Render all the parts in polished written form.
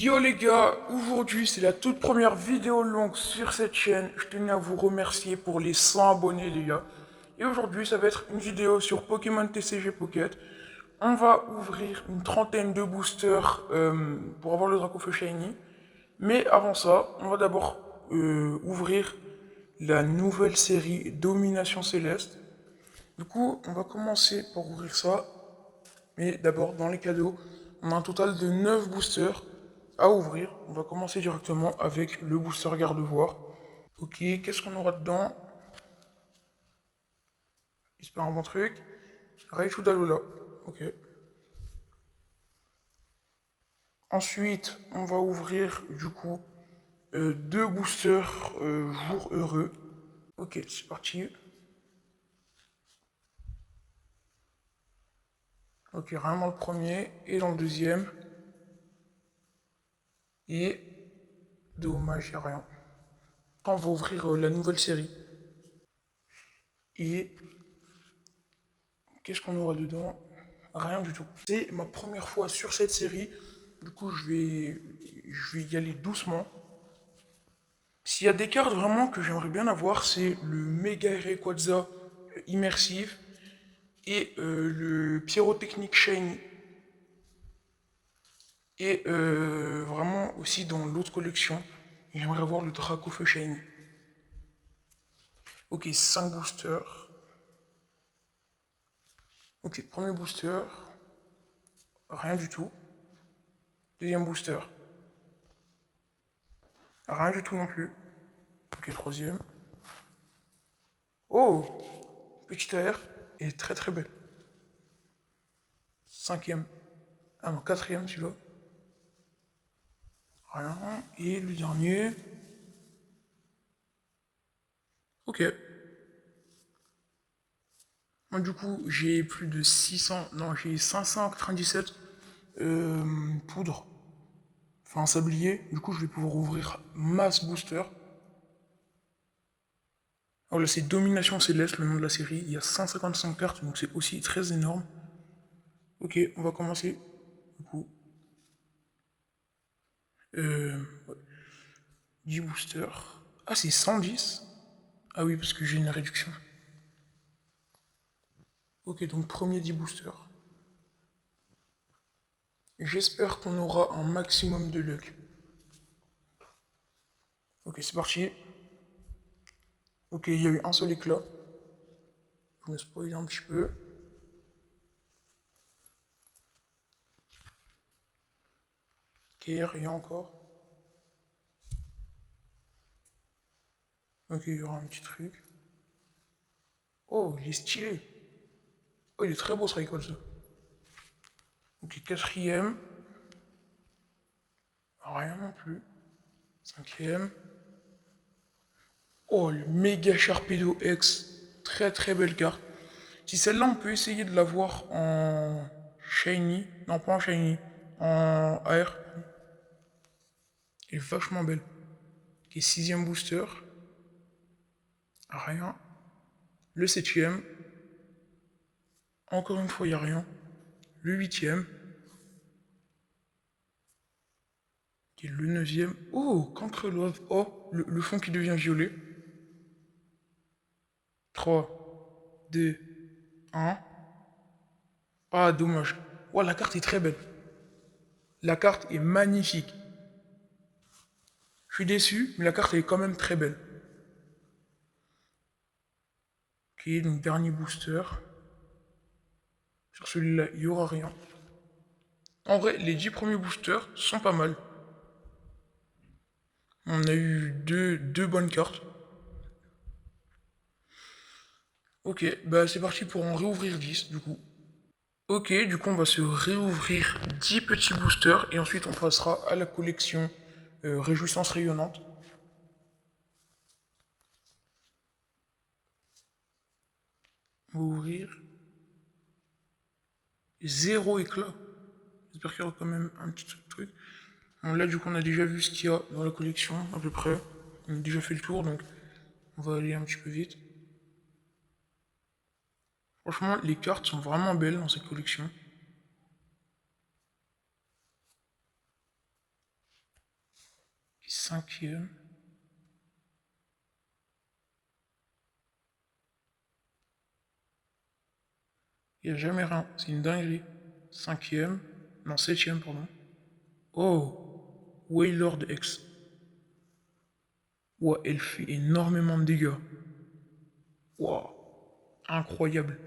Yo les gars, aujourd'hui c'est la toute première vidéo longue sur cette chaîne. Je tenais à vous remercier pour les 100 abonnés les gars. Et aujourd'hui ça va être une vidéo sur Pokémon TCG Pocket. On va ouvrir une trentaine de boosters pour avoir le Dracofeu Shiny. Mais avant ça, on va d'abord ouvrir la nouvelle série Domination Céleste. Du coup, on va commencer par ouvrir ça. Mais d'abord, dans les cadeaux, on a un total de 9 boosters à ouvrir. On va commencer directement avec le booster Gardevoir. Ok, qu'est-ce qu'on aura dedans? J'espère un bon truc. Raichu Dalola. Ok. Ensuite, on va ouvrir du coup deux boosters jour heureux. Ok, c'est parti. Ok, rien dans le premier et dans le deuxième. Et dommage, il a rien. On va ouvrir la nouvelle série. Et qu'est-ce qu'on aura dedans? Rien du tout. C'est ma première fois sur cette série. Du coup, je vais y aller doucement. S'il y a des cartes vraiment que j'aimerais bien avoir, c'est le Mega Rayquaza immersif et le Pyrotechnique Shiny. Et vraiment aussi dans l'autre collection, j'aimerais avoir le Dracofeu Shiny. Ok, 5 boosters. Ok, premier booster. Rien du tout. Deuxième booster. Rien du tout non plus. Ok, troisième. Oh, petite AR est très très belle. Cinquième. Ah non, quatrième celui-là. Rien. Et le dernier. Ok. Moi, du coup, j'ai plus de 600. Non, j'ai 597 poudres. Enfin, sablier. Du coup, je vais pouvoir ouvrir masse booster. Alors là, c'est Domination Céleste, le nom de la série. Il y a 155 cartes, donc c'est aussi très énorme. Ok, on va commencer. Du coup, ouais, 10 boosters. Ah, c'est 110. Ah oui, parce que j'ai une réduction. Ok, donc premier 10 boosters. J'espère qu'on aura un maximum de luck. Ok, c'est parti. Ok, il y a eu un seul éclat. Je me spoil un petit peu. Ok, rien encore. Ok, il y aura un petit truc. Oh, il est stylé. Oh, il est très beau ce Rayquaza. Ok, quatrième. Rien non plus. Cinquième. Oh, le méga Sharpedo X. Très très belle carte. Si celle-là, on peut essayer de l'avoir en shiny. Non, pas en shiny. En AR. Elle est vachement belle. Ok, sixième booster. Rien. Le septième. Encore une fois, il n'y a rien. Le huitième. Ok, le neuvième. Oh, Cancre Love. Oh, le fond qui devient violet. 3, 2, 1. Ah, dommage. Oh, la carte est très belle. La carte est magnifique. Je suis déçu, mais la carte est quand même très belle. Ok, donc dernier booster. Sur celui-là, il n'y aura rien. En vrai, les 10 premiers boosters sont pas mal. On a eu deux bonnes cartes. Ok, bah c'est parti pour en réouvrir 10 du coup. Ok, du coup on va se réouvrir 10 petits boosters et ensuite on passera à la collection Réjouissance rayonnante. On va ouvrir. Zéro éclat. J'espère qu'il y aura quand même un petit truc. Bon, là du coup on a déjà vu ce qu'il y a dans la collection à peu près. On a déjà fait le tour donc on va aller un petit peu vite. Franchement les cartes sont vraiment belles dans cette collection. 5e. Il n'y a jamais rien. C'est une dinguerie. 5e. Non, 7e, pardon. Oh! Waylord X. Ouah, elle fait énormément de dégâts. Waouh! Incroyable.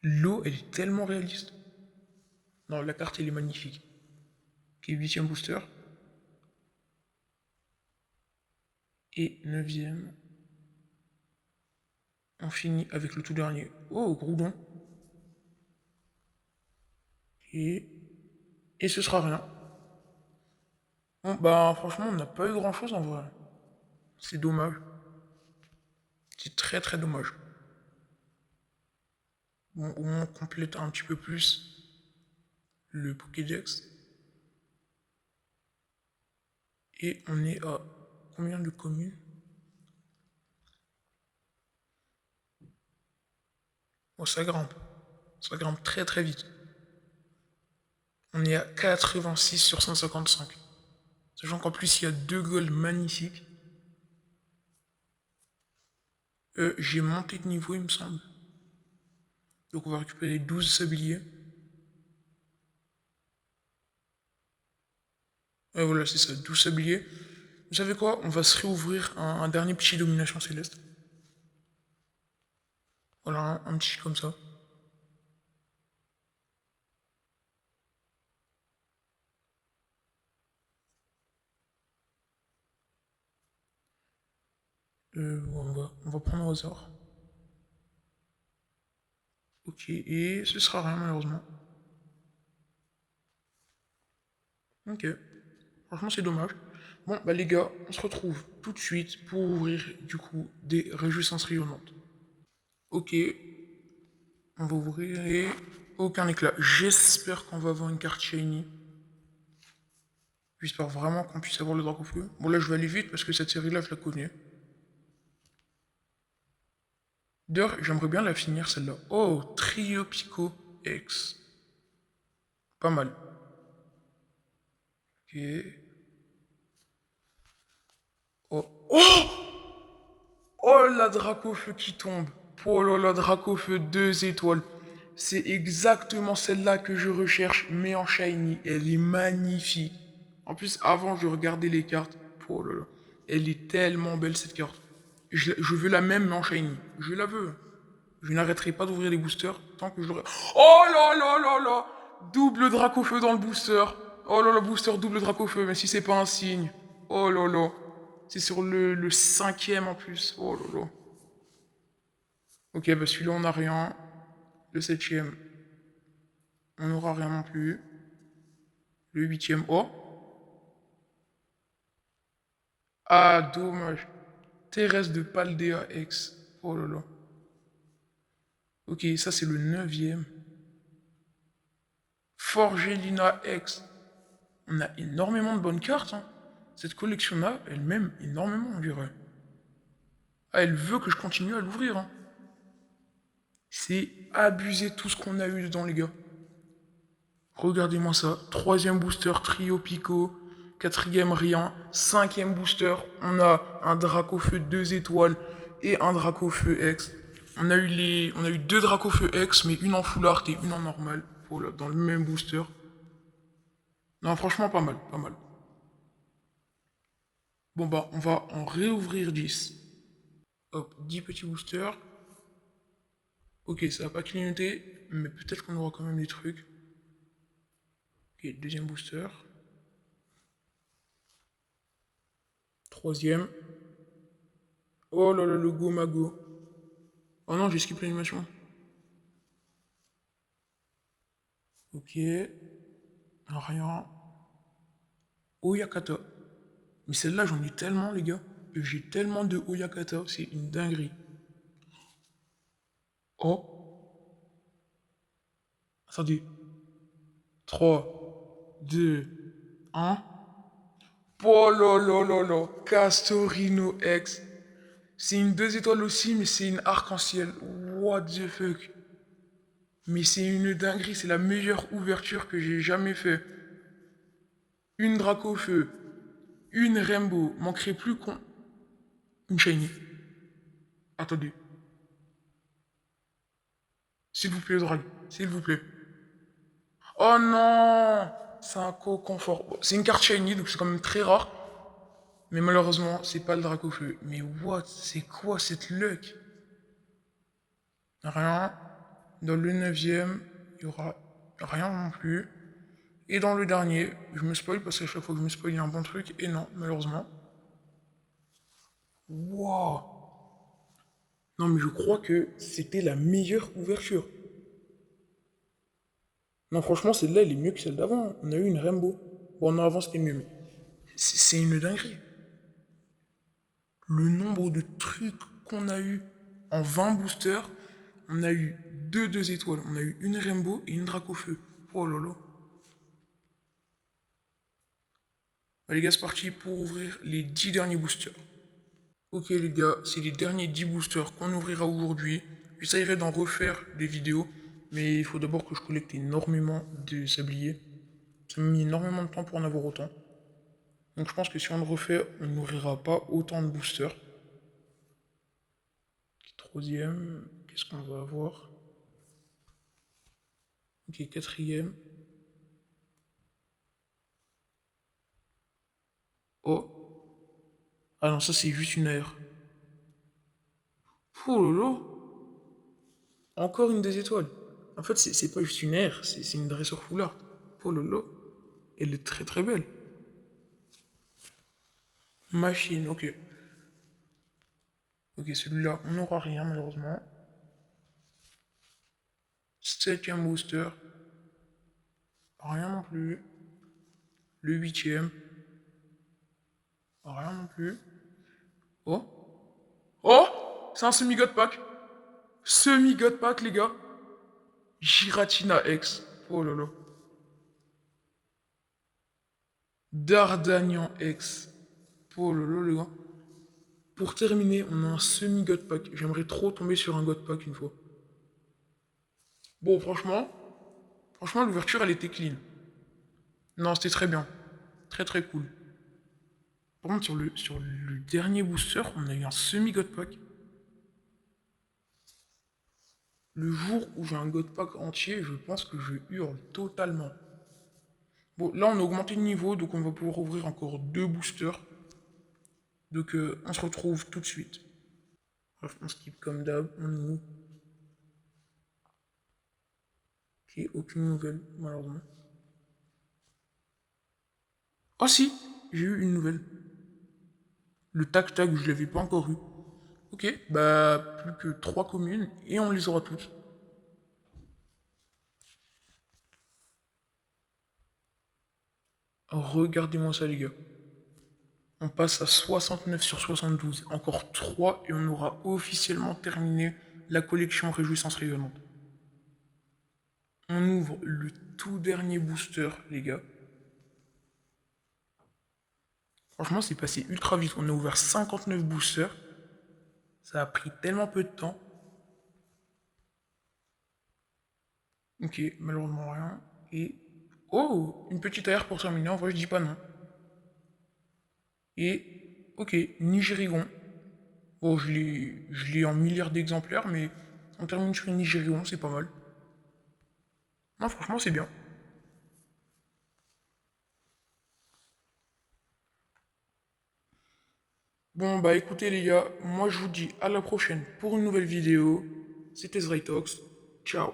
L'eau, elle est tellement réaliste. Non, la carte, elle est magnifique. Ok, 8e booster. Et 9e. On finit avec le tout dernier. Oh, Groudon. Et... Et ce sera rien. Bon, bah, franchement, on n'a pas eu grand-chose en vrai. C'est dommage. C'est très très dommage. Bon, au moins, on complète un petit peu plus le Pokédex. Et on est à combien de communes? Oh, ça grimpe. Ça grimpe très très vite. On est à 86 sur 155. Sachant qu'en plus, il y a 2 goals magnifiques. J'ai monté de niveau, il me semble. Donc on va récupérer 12 sabliers. Et voilà, c'est ça, 12 sabliers. Vous savez quoi? On va se réouvrir un dernier petit domination céleste. Voilà, un petit comme ça. On va prendre au hasard. Ok, et ce sera rien malheureusement. Ok. Franchement, c'est dommage. Bon, bah les gars, on se retrouve tout de suite pour ouvrir du coup des réjouissances rayonnantes. Ok, on va ouvrir et aucun éclat. J'espère qu'on va avoir une carte shiny. J'espère vraiment qu'on puisse avoir le Dracofeu. Bon là, je vais aller vite parce que cette série-là, je la connais. D'ailleurs, j'aimerais bien la finir celle-là. Oh, Trio Pico X. Pas mal. Ok. Oh. Oh! Oh la Dracofeu qui tombe. Oh là la Dracofeu 2 étoiles. C'est exactement celle-là que je recherche, mais en shiny. Elle est magnifique. En plus, avant, je regardais les cartes. Oh là là. Elle est tellement belle cette carte. Je veux la même, mais en shiny. Je la veux. Je n'arrêterai pas d'ouvrir les boosters tant que je l'aurai. Oh là là là là! Double Dracofeu dans le booster. Oh là là, booster double Dracofeu, mais si c'est pas un signe. Oh là là. C'est sur le 5e en plus. Oh là là. Ok, bah celui-là on n'a rien. Le 7e, on n'aura rien non plus. Le 8e, oh. Ah, dommage. Thérèse de Paldea X. Oh là là. Ok, ça c'est le 9e. Forgelina X. On a énormément de bonnes cartes. Hein. Cette collection-là, elle m'aime énormément, on dirait. Ah, elle veut que je continue à l'ouvrir. Hein. C'est abusé tout ce qu'on a eu dedans, les gars. Regardez-moi ça. 3e booster, Trio Pico. 4e rien. 5e booster, on a un Dracofeu 2 étoiles et un Dracofeu X. On a eu 2 Dracofeu X, mais une en full art et une en normal. Voilà, dans le même booster. Non, franchement, pas mal, pas mal. Bon bah, on va en réouvrir 10. Hop, 10 petits boosters. Ok, ça va pas clignoter, mais peut-être qu'on aura quand même des trucs. Ok, deuxième booster. Troisième. Oh là là, le go mago. Oh non, j'ai skippé l'animation. Ok. Rien. Oyakata. Mais celle-là, j'en ai tellement, les gars. J'ai tellement de Oyakata, c'est une dinguerie. Oh. Attendez. 3, 2, 1. Oh là là là là. Castorino X. C'est une 2 étoiles aussi, mais c'est une arc-en-ciel. What the fuck. Mais c'est une dinguerie, c'est la meilleure ouverture que j'ai jamais fait. Une Dracofeu, Une Rainbow. Manquerait plus qu'on... Une Shiny. Attendez. S'il vous plaît, Drag. S'il vous plaît. Oh non! C'est un co-confort. Bon, c'est une carte Shiny, donc c'est quand même très rare. Mais malheureusement, c'est pas le Dracofeu. Mais what? C'est quoi cette luck? Rien. Dans le neuvième, il y aura rien non plus. Et dans le dernier, je me spoil parce qu'à chaque fois que je me spoil, il y a un bon truc. Et non, malheureusement. Wow! Non, mais je crois que c'était la meilleure ouverture. Non, franchement, celle-là, elle est mieux que celle d'avant. On a eu une Rainbow. Bon, non, avant, c'était mieux, mais c'est une dinguerie. Le nombre de trucs qu'on a eu en 20 boosters, on a eu deux étoiles. On a eu une Rainbow et une Dracofeu. Oh là là. Bah, les gars, c'est parti pour ouvrir les 10 derniers boosters. Ok les gars, c'est les derniers 10 boosters qu'on ouvrira aujourd'hui. J'essaierai d'en refaire des vidéos, mais il faut d'abord que je collecte énormément de sabliers. Ça m'a mis énormément de temps pour en avoir autant. Donc je pense que si on le refait, on n'ouvrira pas autant de boosters. Troisième, qu'est-ce qu'on va avoir? Ok, quatrième. Oh. Ah non, ça c'est juste une aire. Oh lolo. Encore une des étoiles. En fait, c'est pas juste une aire, c'est une dresseur foulard. Oh lolo. Elle est très très belle. Machine, ok. Ok, celui-là, on n'aura rien malheureusement. Septième booster. Rien non plus. Le huitième. Rien non plus. Oh. Oh. C'est un semi-god pack. Semi-god pack, les gars. Giratina X. Oh là là. Dardanian X. Oh là là, les gars. Pour terminer, on a un semi-god pack. J'aimerais trop tomber sur un god pack une fois. Bon, franchement, l'ouverture, elle était clean. Non, c'était très bien. Très très cool. Par contre, sur le dernier booster, on a eu un semi-god pack. Le jour où j'ai un god pack entier, je pense que je hurle totalement. Bon, là, on a augmenté de niveau, donc on va pouvoir ouvrir encore deux boosters. Donc, on se retrouve tout de suite. Bref, on skip comme d'hab, on est où? Ok, aucune nouvelle, malheureusement. Ah si, j'ai eu une nouvelle. Le tac-tac, je l'avais pas encore eu. Ok, bah plus que 3 communes et on les aura toutes. Regardez-moi ça les gars. On passe à 69 sur 72. Encore 3 et on aura officiellement terminé la collection Réjouissance Rayonnante. On ouvre le tout dernier booster les gars. Franchement c'est passé ultra vite. On a ouvert 59 boosters. Ça a pris tellement peu de temps. Ok, malheureusement rien. Et... Oh, une petite AR pour terminer. En vrai je dis pas non. Et... Ok, Nigérigon. Bon, je l'ai en milliards d'exemplaires, mais on termine sur une Nigérion, c'est pas mal. Non, franchement, c'est bien. Bon, bah écoutez les gars, moi je vous dis à la prochaine pour une nouvelle vidéo. C'était Zrytox. Ciao.